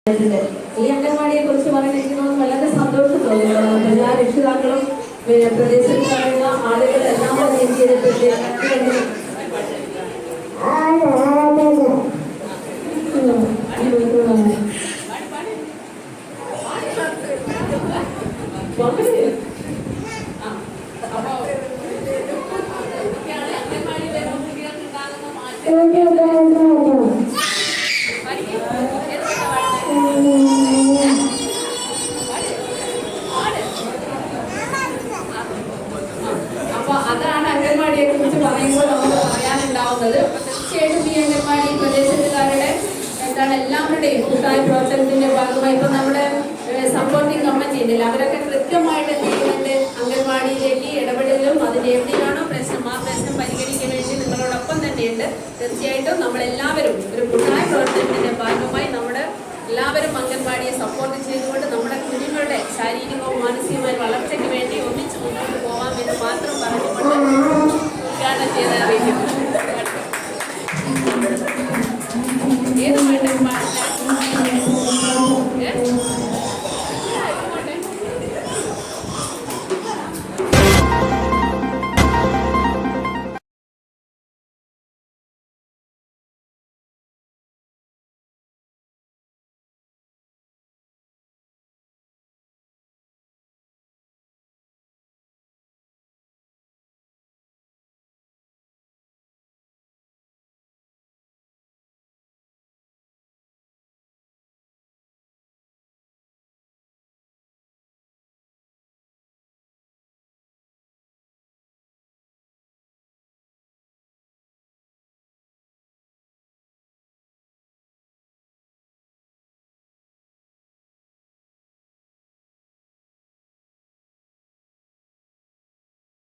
ഈ അംഗൻവാടിയെ കുറിച്ച് പറയാൻ എനിക്ക് തോന്നുന്നു വളരെ സന്തോഷം തോന്നുന്നു. എല്ലാ രക്ഷിതാക്കളും പ്രദേശത്ത് പറയുന്ന ആളുകൾ എല്ലാം ചെയ്തിട്ടുണ്ട്. അതാണ് അംഗൻവാടിയെ കുറിച്ച് പറയുമ്പോൾ നമുക്ക് പറയാനുണ്ടാവുന്നത്. തീർച്ചയായിട്ടും ഈ അംഗൻവാടി പ്രദേശത്തുകാരുടെ എന്താണ് എല്ലാവരുടെയും കൂട്ടായ പ്രവർത്തനത്തിന്റെ ഭാഗമായി ഇപ്പൊ നമ്മുടെ സപ്പോർട്ടിംഗ് കമ്മിറ്റി ഉണ്ടല്ലോ, അവരൊക്കെ കൃത്യമായിട്ട് ചെയ്യുന്നുണ്ട്. അംഗൻവാടിയിലേക്ക് ഇടപെടലും അതിന് എവിടെയാണോ പ്രശ്നം ആ പ്രശ്നം പരിഹരിക്കാൻ വേണ്ടി നിങ്ങളോടൊപ്പം തന്നെയുണ്ട്. തീർച്ചയായിട്ടും നമ്മളെല്ലാവരും ഒരു കൂട്ടായ പ്രവർത്തനത്തിന്റെ ഭാഗമായി നമ്മുടെ എല്ലാവരും അംഗൻവാടിയെ സപ്പോർട്ട് ചെയ്തുകൊണ്ട് നമ്മുടെ കുഞ്ഞുങ്ങളുടെ ശാരീരികവും മാനസികവുമായ വളർച്ചയ്ക്ക് വേണ്ടി ഒന്നിച്ച് മുന്നോട്ട് പോകാമെന്ന് മാത്രം പറഞ്ഞുകൊണ്ട് ഉദ്ഘാടനം ചെയ്ത് അറിയിക്കുന്നു.